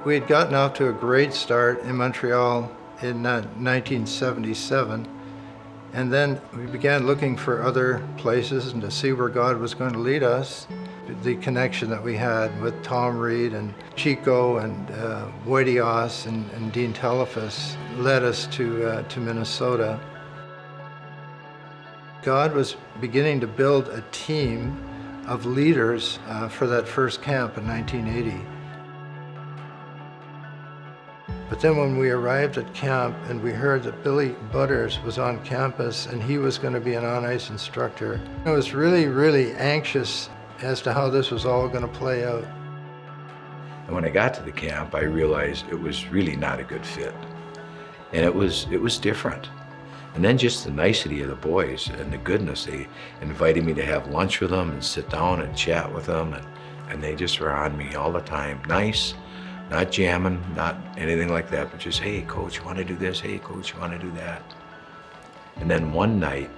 We had gotten off to a great start in Montreal in 1977, and then we began looking for other places and to see where God was going to lead us. The connection that we had with Tom Reed and Chico and Whitey Oss and Dean Telefus led us to Minnesota. God was beginning to build a team of leaders for that first camp in 1980. But then when we arrived at camp and we heard that Billy Butters was on campus and he was going to be an on-ice instructor, I was really, really anxious as to how this was all going to play out. And when I got to the camp, I realized it was really not a good fit. And it was different. And then just the nicety of the boys and the goodness, they invited me to have lunch with them and sit down and chat with them. And they just were on me all the time. Nice, not jamming, not anything like that, but just, hey, coach, you want to do this? Hey, coach, you want to do that? And then one night,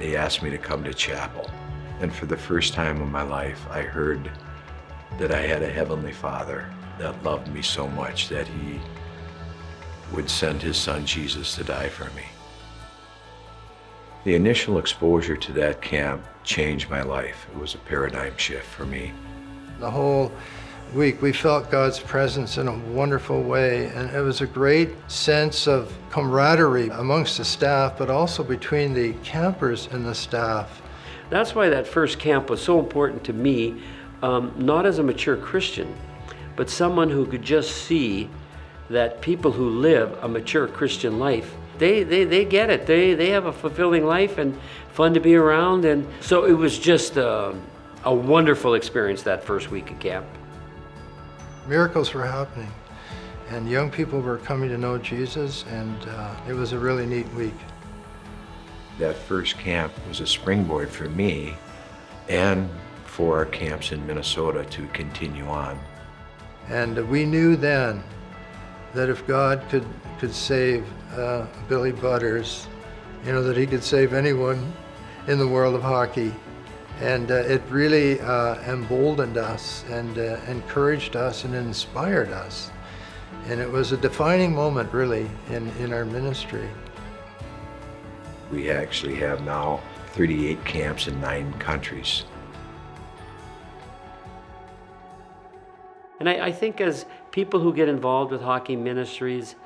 they asked me to come to chapel. And for the first time in my life, I heard that I had a Heavenly Father that loved me so much that He would send His Son Jesus to die for me. The initial exposure to that camp changed my life. It was a paradigm shift for me. The whole week we felt God's presence in a wonderful way, and it was a great sense of camaraderie amongst the staff, but also between the campers and the staff. That's why that first camp was so important to me, not as a mature Christian, but someone who could just see that people who live a mature Christian life, they get it. They have a fulfilling life and fun to be around. And so it was just a wonderful experience that first week of camp. Miracles were happening, and young people were coming to know Jesus, and it was a really neat week. That first camp was a springboard for me and for our camps in Minnesota to continue on. And we knew then that if God could save Billy Butters, that He could save anyone in the world of hockey. And it really emboldened us and encouraged us and inspired us. And it was a defining moment, really, in our ministry. We actually have now 38 camps in 9 countries. And I think as people who get involved with hockey ministries,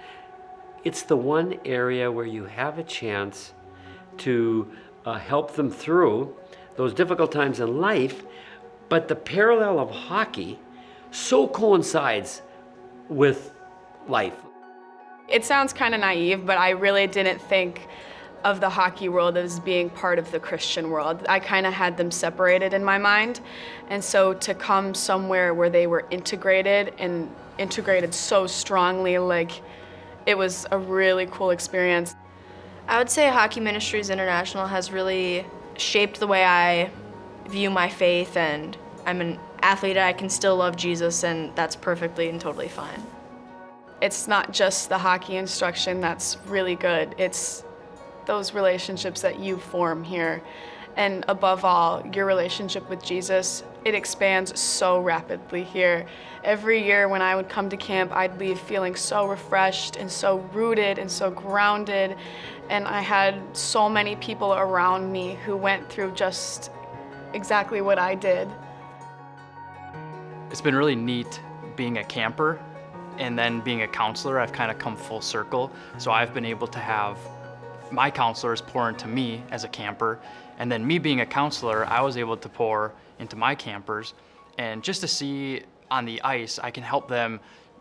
it's the one area where you have a chance to help them through those difficult times in life, but the parallel of hockey so coincides with life. It sounds kind of naive, but I really didn't think of the hockey world as being part of the Christian world. I kind of had them separated in my mind. And so to come somewhere where they were integrated and integrated so strongly, it was a really cool experience. I would say Hockey Ministries International has really shaped the way I view my faith, and I'm an athlete. I can still love Jesus, and that's perfectly and totally fine. It's not just the hockey instruction that's really good. It's those relationships that you form here. And above all, your relationship with Jesus, it expands so rapidly here. Every year when I would come to camp, I'd leave feeling so refreshed and so rooted and so grounded. And I had so many people around me who went through just exactly what I did. It's been really neat being a camper and then being a counselor. I've kind of come full circle. So I've been able to have my counselors pour into me as a camper, and then me being a counselor, I was able to pour into my campers, and just to see on the ice, I can help them,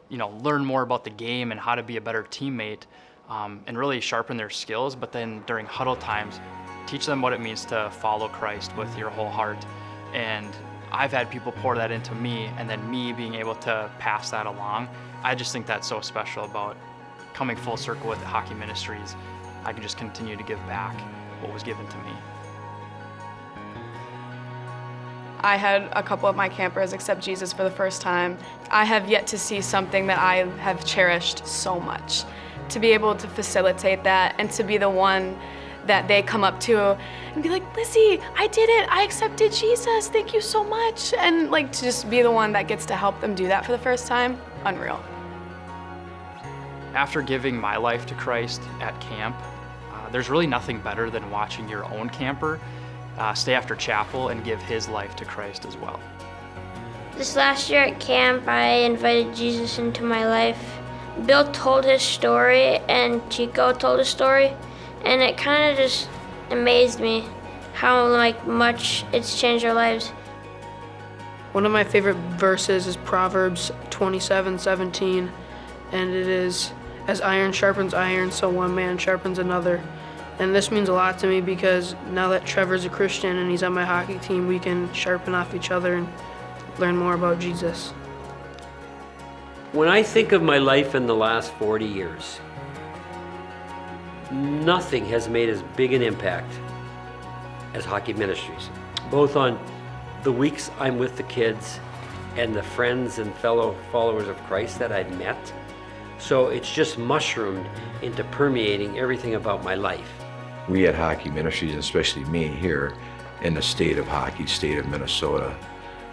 learn more about the game and how to be a better teammate, and really sharpen their skills. But then during huddle times, teach them what it means to follow Christ with your whole heart. And I've had people pour that into me, and then me being able to pass that along. I just think that's so special about coming full circle with Hockey Ministries. I can just continue to give back what was given to me. I had a couple of my campers accept Jesus for the first time. I have yet to see something that I have cherished so much. To be able to facilitate that and to be the one that they come up to and be like, Lizzie, I did it, I accepted Jesus, thank you so much. And to just be the one that gets to help them do that for the first time, unreal. After giving my life to Christ at camp, there's really nothing better than watching your own camper stay after chapel and give his life to Christ as well. This last year at camp, I invited Jesus into my life. Bill told his story and Chico told his story, and it kind of just amazed me how much it's changed our lives. One of my favorite verses is Proverbs 27:17, and it is, "As iron sharpens iron, so one man sharpens another." And this means a lot to me because now that Trevor's a Christian and he's on my hockey team, we can sharpen off each other and learn more about Jesus. When I think of my life in the last 40 years, nothing has made as big an impact as Hockey Ministries, both on the weeks I'm with the kids and the friends and fellow followers of Christ that I've met. So it's just mushroomed into permeating everything about my life. We at Hockey Ministries, and especially me here in the state of hockey, state of Minnesota,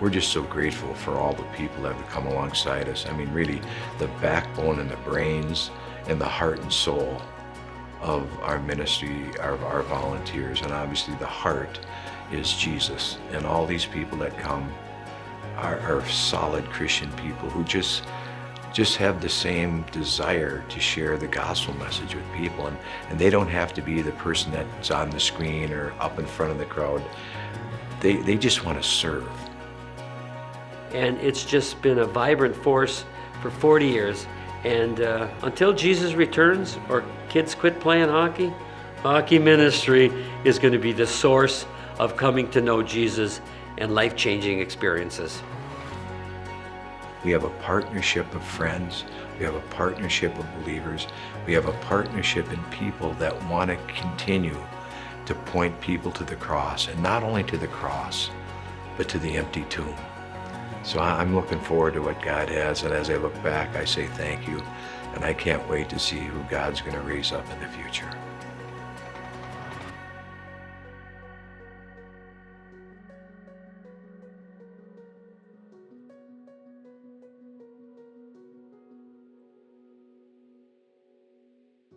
we're just so grateful for all the people that have come alongside us. I mean, really, the backbone and the brains and the heart and soul of our ministry, our volunteers, and obviously the heart is Jesus. And all these people that come are solid Christian people who just have the same desire to share the gospel message with people. And they don't have to be the person that's on the screen or up in front of the crowd. They just want to serve. And it's just been a vibrant force for 40 years. And until Jesus returns or kids quit playing hockey, Hockey Ministry is going to be the source of coming to know Jesus and life-changing experiences. We have a partnership of friends. We have a partnership of believers. We have a partnership in people that want to continue to point people to the cross, and not only to the cross, but to the empty tomb. So I'm looking forward to what God has, and as I look back, I say thank you, and I can't wait to see who God's going to raise up in the future.